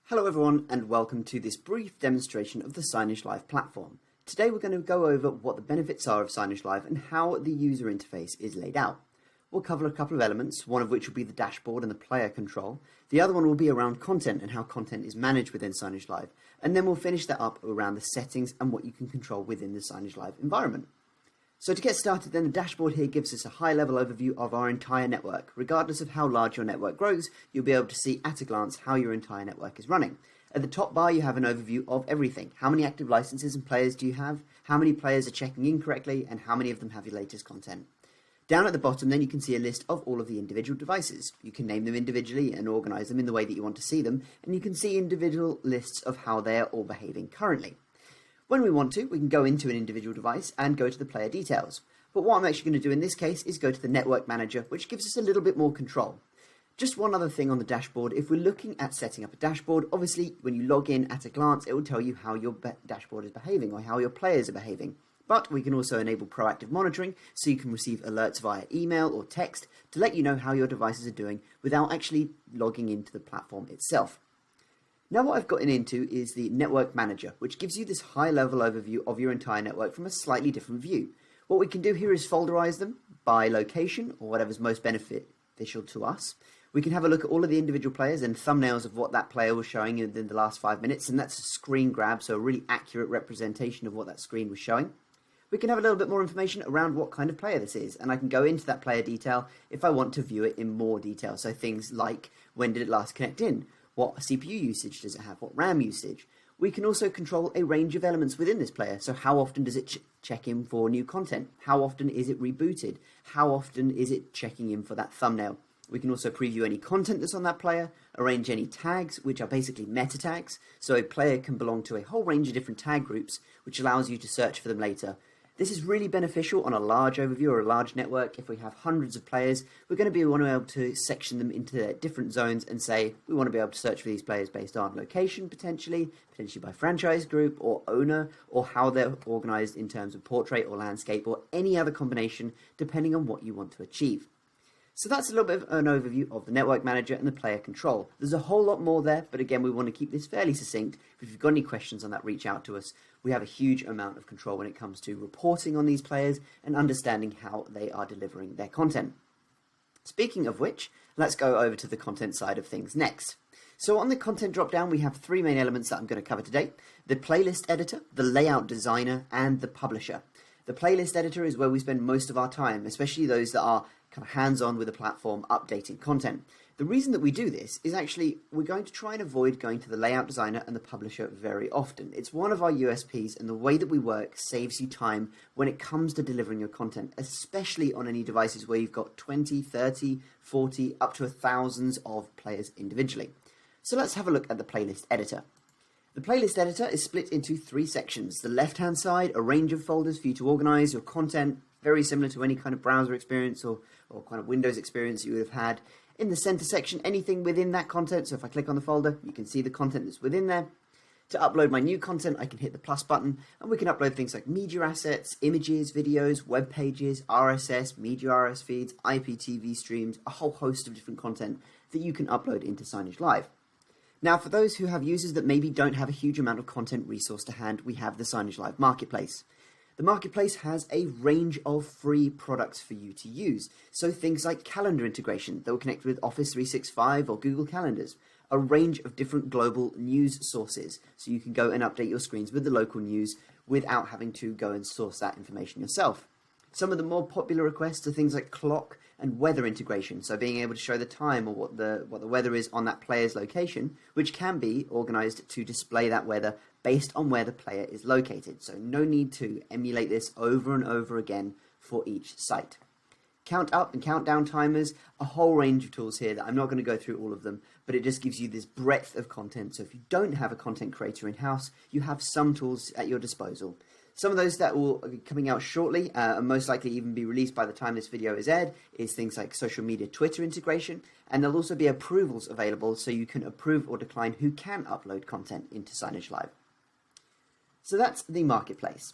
Hello everyone and welcome to this brief demonstration of the SignageLive platform. Today we're going to go over what the benefits are of SignageLive and how the user interface is laid out. We'll cover a couple of elements, one of which will be the dashboard and the player control. The other one will be around content and how content is managed within SignageLive. And then we'll finish that up around the settings and what you can control within the SignageLive environment. So to get started then, the dashboard here gives us a high-level overview of our entire network. Regardless of how large your network grows, you'll be able to see at a glance how your entire network is running. At the top bar, you have an overview of everything. How many active licenses and players do you have? How many players are checking in correctly? And how many of them have your latest content? Down at the bottom, then, you can see a list of all of the individual devices. You can name them individually and organize them in the way that you want to see them, and you can see individual lists of how they are all behaving currently. When we want to, we can go into an individual device and go to the player details. But what I'm actually going to do in this case is go to the network manager, which gives us a little bit more control. Just one other thing on the dashboard, if we're looking at setting up a dashboard, obviously when you log in at a glance, it will tell you how your dashboard is behaving or how your players are behaving. But we can also enable proactive monitoring, so you can receive alerts via email or text to let you know how your devices are doing without actually logging into the platform itself. Now what I've gotten into is the Network Manager, which gives you this high-level overview of your entire network from a slightly different view. What we can do here is folderize them by location or whatever's most beneficial to us. We can have a look at all of the individual players and thumbnails of what that player was showing in the last 5 minutes, and that's a screen grab, so a really accurate representation of what that screen was showing. We can have a little bit more information around what kind of player this is, and I can go into that player detail if I want to view it in more detail. So things like, when did it last connect in? What CPU usage does it have? What RAM usage? We can also control a range of elements within this player. So how often does it check in for new content? How often is it rebooted? How often is it checking in for that thumbnail? We can also preview any content that's on that player, arrange any tags, which are basically meta tags. So a player can belong to a whole range of different tag groups, which allows you to search for them later. This is really beneficial on a large overview or a large network. If we have hundreds of players, we're going to be able to section them into different zones and say we want to be able to search for these players based on location, potentially by franchise group or owner, or how they're organized in terms of portrait or landscape or any other combination depending on what you want to achieve. So that's a little bit of an overview of the Network Manager and the player control. There's a whole lot more there, but again, we want to keep this fairly succinct. If you've got any questions on that, reach out to us. We have a huge amount of control when it comes to reporting on these players and understanding how they are delivering their content. Speaking of which, let's go over to the content side of things next. So on the content drop-down, we have three main elements that I'm going to cover today: the playlist editor, the layout designer, and the publisher. The playlist editor is where we spend most of our time, especially those that are kind of hands-on with the platform, updating content. The reason that we do this is actually we're going to try and avoid going to the layout designer and the publisher very often. It's one of our USPs, and the way that we work saves you time when it comes to delivering your content, especially on any devices where you've got 20, 30, 40, up to thousands of players individually. So let's have a look at the playlist editor. The playlist editor is split into three sections. The left-hand side, a range of folders for you to organize your content, very similar to any kind of browser experience or kind of Windows experience you would have had. In the center section, anything within that content. So if I click on the folder, you can see the content that's within there. To upload my new content, I can hit the plus button, and we can upload things like media assets, images, videos, web pages, RSS, media RSS feeds, IPTV streams, a whole host of different content that you can upload into SignageLive. Now, for those who have users that maybe don't have a huge amount of content resource to hand, we have the SignageLive Marketplace. The Marketplace has a range of free products for you to use. So things like calendar integration that will connect with Office 365 or Google Calendars, a range of different global news sources, so you can go and update your screens with the local news without having to go and source that information yourself. Some of the more popular requests are things like clock and weather integration, so being able to show the time or what the weather is on that player's location, which can be organized to display that weather based on where the player is located. So no need to emulate this over and over again for each site. Count up and count down timers, a whole range of tools here that I'm not going to go through all of them, but it just gives you this breadth of content. So if you don't have a content creator in-house, you have some tools at your disposal. Some of those that will be coming out shortly and most likely even be released by the time this video is aired is things like social media Twitter integration, and there'll also be approvals available so you can approve or decline who can upload content into SignageLive. So that's the marketplace.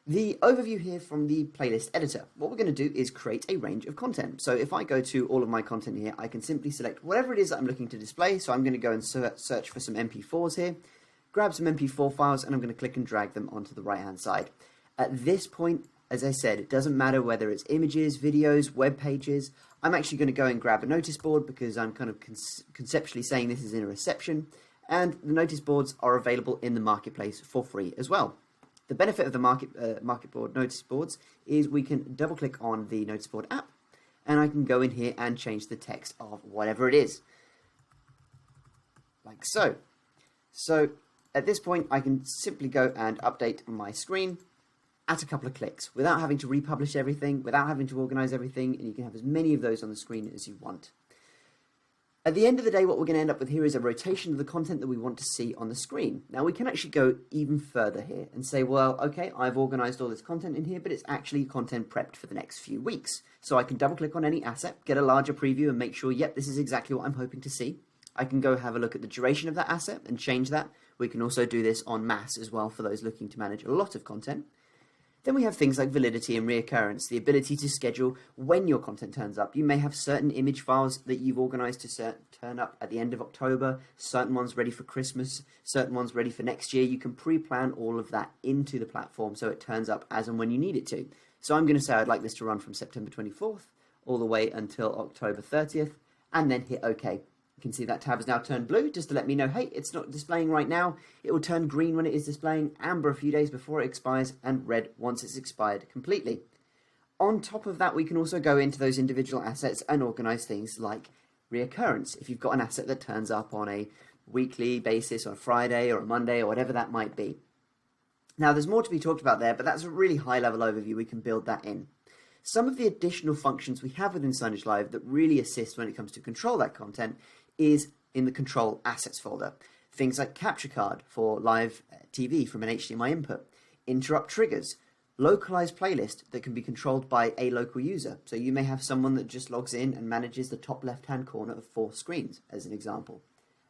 The overview here from the playlist editor. What we're going to do is create a range of content. So if I go to all of my content here, I can simply select whatever it is that I'm looking to display. So I'm going to go and search for some MP4s here, grab some MP4 files, and I'm going to click and drag them onto the right-hand side. At this point, as I said, it doesn't matter whether it's images, videos, web pages. I'm actually going to go and grab a notice board because I'm kind of conceptually saying this is in a reception, and the notice boards are available in the marketplace for free as well. The benefit of the market board notice boards is we can double click on the notice board app, and I can go in here and change the text of whatever it is, like so. So at this point, I can simply go and update my screen at a couple of clicks without having to republish everything, without having to organize everything, and you can have as many of those on the screen as you want. At the end of the day, what we're going to end up with here is a rotation of the content that we want to see on the screen. Now, we can actually go even further here and say, well, okay, I've organized all this content in here, but it's actually content prepped for the next few weeks. So I can double click on any asset, get a larger preview and make sure, yep, this is exactly what I'm hoping to see. I can go have a look at the duration of that asset and change that. We can also do this en masse as well for those looking to manage a lot of content. Then we have things like validity and recurrence, the ability to schedule when your content turns up. You may have certain image files that you've organized to turn up at the end of October, certain ones ready for Christmas, certain ones ready for next year. You can pre-plan all of that into the platform so it turns up as and when you need it to. So I'm going to say I'd like this to run from September 24th all the way until October 30th, and then hit OK. You can see that tab has now turned blue, just to let me know, hey, it's not displaying right now. It will turn green when it is displaying, amber a few days before it expires, and red once it's expired completely. On top of that, we can also go into those individual assets and organize things like reoccurrence. If you've got an asset that turns up on a weekly basis, or a Friday, or a Monday, or whatever that might be. Now, there's more to be talked about there, but that's a really high-level overview. We can build that in. Some of the additional functions we have within SignageLive that really assist when it comes to control that content is in the control assets folder. Things like capture card for live TV from an HDMI input, interrupt triggers, localized playlist that can be controlled by a local user. So you may have someone that just logs in and manages the top left-hand corner of 4 screens, as an example.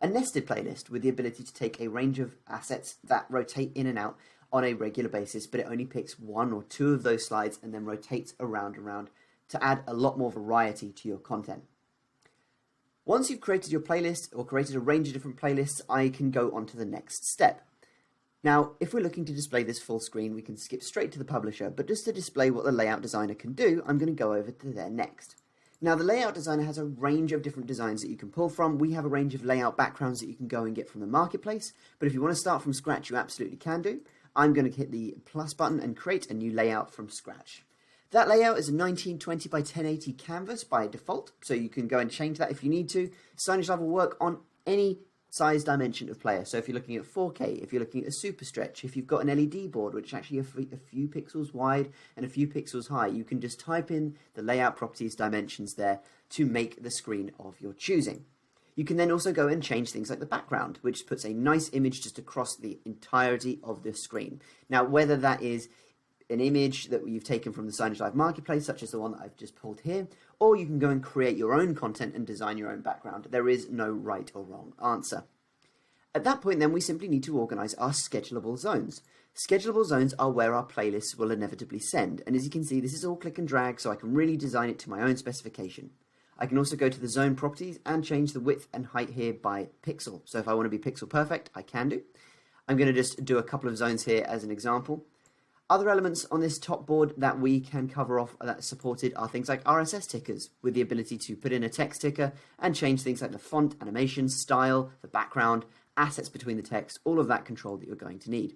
A nested playlist with the ability to take a range of assets that rotate in and out on a regular basis, but it only picks 1 or 2 of those slides and then rotates around and around to add a lot more variety to your content. Once you've created your playlist or created a range of different playlists, I can go on to the next step. Now, if we're looking to display this full screen, we can skip straight to the publisher, but just to display what the layout designer can do, I'm going to go over to there next. Now, the layout designer has a range of different designs that you can pull from. We have a range of layout backgrounds that you can go and get from the marketplace, but if you want to start from scratch, you absolutely can do. I'm going to hit the plus button and create a new layout from scratch. That layout is a 1920 by 1080 canvas by default, so you can go and change that if you need to. SignageLive will work on any size dimension of player. So if you're looking at 4K, if you're looking at a super stretch, if you've got an LED board, which actually a few pixels wide and a few pixels high, you can just type in the layout properties dimensions there to make the screen of your choosing. You can then also go and change things like the background, which puts a nice image just across the entirety of the screen. Now, whether that is an image that you've taken from the SignageLive marketplace, such as the one that I've just pulled here, or you can go and create your own content and design your own background. There is no right or wrong answer. At that point, then, we simply need to organize our schedulable zones. Schedulable zones are where our playlists will inevitably send, and as you can see, this is all click and drag, so I can really design it to my own specification. I can also go to the zone properties and change the width and height here by pixel. So if I want to be pixel perfect, I can do. I'm going to just do a couple of zones here as an example. Other elements on this top board that we can cover off that's supported are things like RSS tickers, with the ability to put in a text ticker and change things like the font, animation, style, the background, assets between the text, all of that control that you're going to need.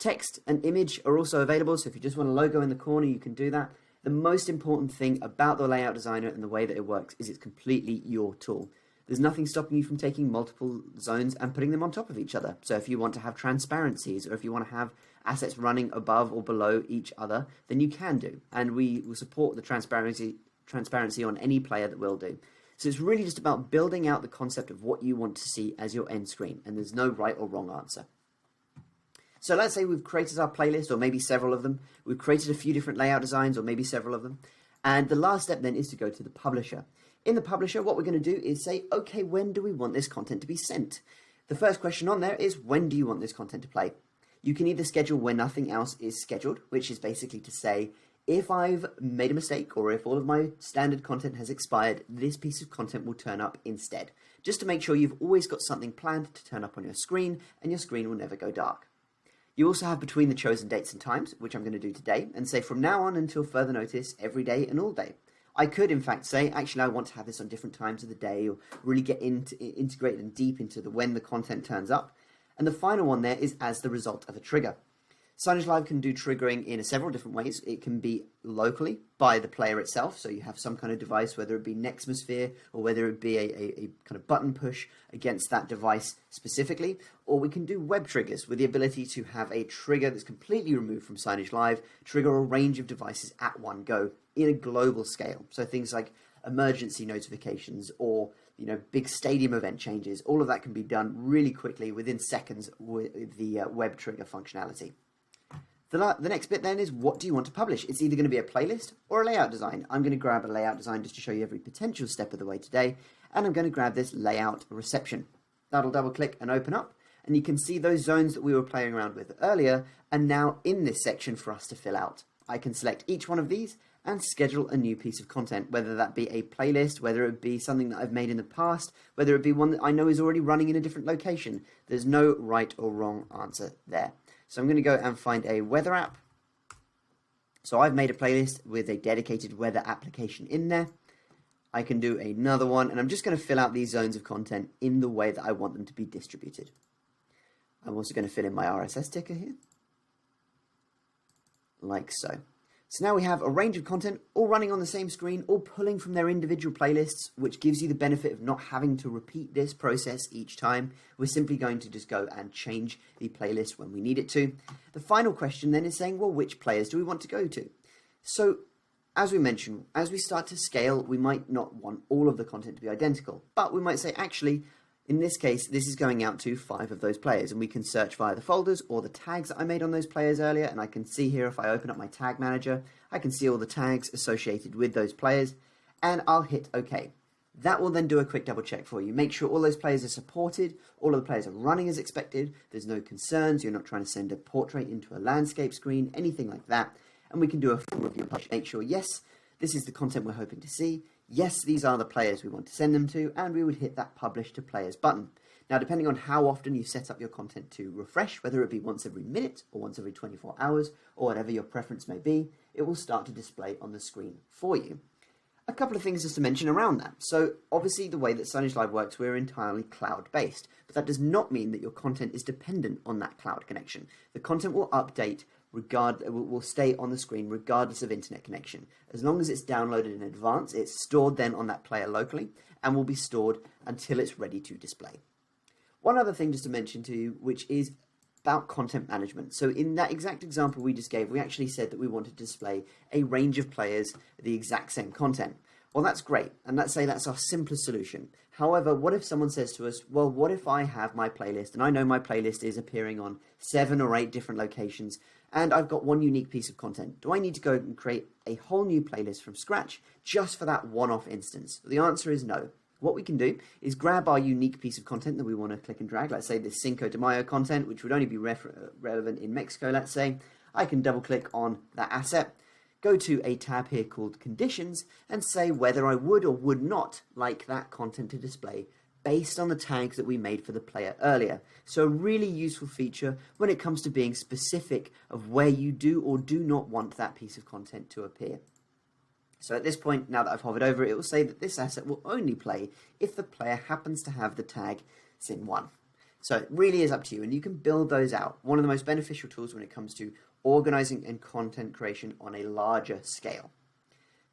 Text and image are also available, so if you just want a logo in the corner, you can do that. The most important thing about the layout designer and the way that it works is it's completely your tool. There's nothing stopping you from taking multiple zones and putting them on top of each other. So if you want to have transparencies, or if you want to have assets running above or below each other, then you can do. And we will support the transparency on any player that will do. So it's really just about building out the concept of what you want to see as your end screen, and there's no right or wrong answer. So let's say we've created our playlist, or maybe several of them. We've created a few different layout designs, or maybe several of them. And the last step then is to go to the publisher. In the publisher, what we're going to do is say, okay, when do we want this content to be sent? The first question on there is, when do you want this content to play? You can either schedule where nothing else is scheduled, which is basically to say, if I've made a mistake or if all of my standard content has expired, this piece of content will turn up instead, just to make sure you've always got something planned to turn up on your screen and your screen will never go dark. You also have between the chosen dates and times, which I'm going to do today, and say from now on until further notice, every day and all day. I could, in fact, say, actually, I want to have this on different times of the day, or really get integrate and deep into when the content turns up. And the final one there is as the result of a trigger. SignageLive can do triggering in several different ways. It can be locally by the player itself, so you have some kind of device, whether it be Nextmosphere or whether it be a kind of button push against that device specifically, or we can do web triggers with the ability to have a trigger that's completely removed from SignageLive, trigger a range of devices at one go in a global scale. So things like emergency notifications or big stadium event changes, all of that can be done really quickly within seconds with the web trigger functionality. The next bit then is, what do you want to publish? It's either going to be a playlist or a layout design. I'm going to grab a layout design just to show you every potential step of the way today, and I'm going to grab this layout reception. That'll double click and open up, and you can see those zones that we were playing around with earlier are now in this section for us to fill out. I can select each one of these and schedule a new piece of content, whether that be a playlist, whether it be something that I've made in the past, whether it be one that I know is already running in a different location. There's no right or wrong answer there. So I'm going to go and find a weather app. So I've made a playlist with a dedicated weather application in there. I can do another one, and I'm just going to fill out these zones of content in the way that I want them to be distributed. I'm also going to fill in my RSS ticker here, like so. So now we have a range of content all running on the same screen, all pulling from their individual playlists, which gives you the benefit of not having to repeat this process each time. We're simply going to just go and change the playlist when we need it to. The final question then is saying, well, which players do we want to go to? So as we mentioned, as we start to scale, we might not want all of the content to be identical, but we might say, actually, in this case, this is going out to 5 of those players, and we can search via the folders or the tags that I made on those players earlier, and I can see here, if I open up my tag manager, I can see all the tags associated with those players, and I'll hit OK. That will then do a quick double check for you. Make sure all those players are supported, all of the players are running as expected, there's no concerns, you're not trying to send a portrait into a landscape screen, anything like that, and we can do a full review. Make sure, yes, this is the content we're hoping to see. Yes, these are the players we want to send them to, and we would hit that Publish to Players button. Now, depending on how often you set up your content to refresh, whether it be once every minute or once every 24 hours, or whatever your preference may be, it will start to display on the screen for you. A couple of things just to mention around that. So, obviously, the way that SignageLive works, we're entirely cloud-based, but that does not mean that your content is dependent on that cloud connection. The content will update will stay on the screen regardless of internet connection. As long as it's downloaded in advance, it's stored then on that player locally and will be stored until it's ready to display. One other thing just to mention to you, which is about content management. So in that exact example we just gave, we actually said that we wanted to display a range of players, the exact same content. Well, that's great, and let's say that's our simplest solution. However, what if someone says to us, well, what if I have my playlist, and I know my playlist is appearing on 7 or 8 different locations, and I've got one unique piece of content. Do I need to go and create a whole new playlist from scratch just for that one-off instance? The answer is no. What we can do is grab our unique piece of content that we want to click and drag. Let's say this Cinco de Mayo content, which would only be relevant in Mexico, let's say. I can double-click on that asset, go to a tab here called Conditions, and say whether I would or would not like that content to display based on the tags that we made for the player earlier. So a really useful feature when it comes to being specific of where you do or do not want that piece of content to appear. So at this point, now that I've hovered over it, it will say that this asset will only play if the player happens to have the tag Sin1. So it really is up to you, and you can build those out. One of the most beneficial tools when it comes to organizing and content creation on a larger scale.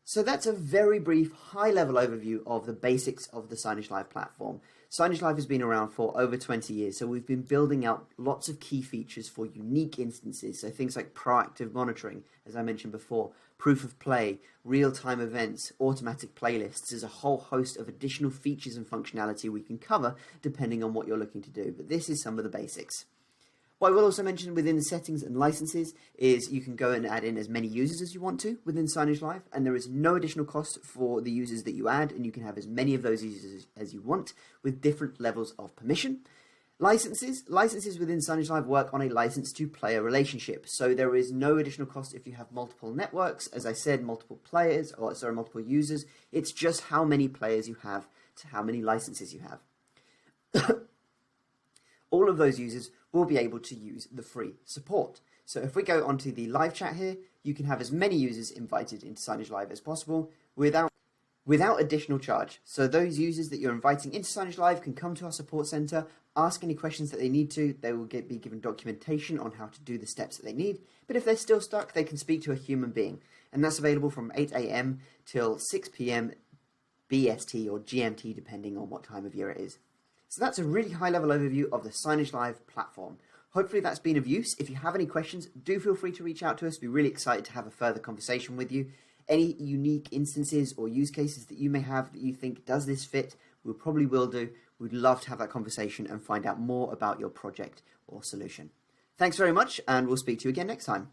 So that's a very brief, high-level overview of the basics of the SignageLive platform. SignageLive has been around for over 20 years, so we've been building out lots of key features for unique instances. So things like proactive monitoring, as I mentioned before, proof of play, real-time events, automatic playlists. There's a whole host of additional features and functionality we can cover depending on what you're looking to do. But this is some of the basics. What I will also mention within the settings and licenses is you can go and add in as many users as you want to within SignageLive, and there is no additional cost for the users that you add, and you can have as many of those users as you want with different levels of permission. Licenses within SignageLive work on a license-to-player relationship, so there is no additional cost if you have multiple networks, as I said, multiple users. It's just how many players you have to how many licenses you have. All of those users will be able to use the free support. So if we go onto the live chat here, you can have as many users invited into SignageLive as possible without additional charge. So those users that you're inviting into SignageLive can come to our support center, ask any questions that they need to. They will be given documentation on how to do the steps that they need. But if they're still stuck, they can speak to a human being. And that's available from 8 a.m. till 6 p.m. BST or GMT, depending on what time of year it is. So that's a really high-level overview of the SignageLive platform. Hopefully that's been of use. If you have any questions, do feel free to reach out to us. We're really excited to have a further conversation with you. Any unique instances or use cases that you may have that you think, does this fit? We probably will do. We'd love to have that conversation and find out more about your project or solution. Thanks very much, and we'll speak to you again next time.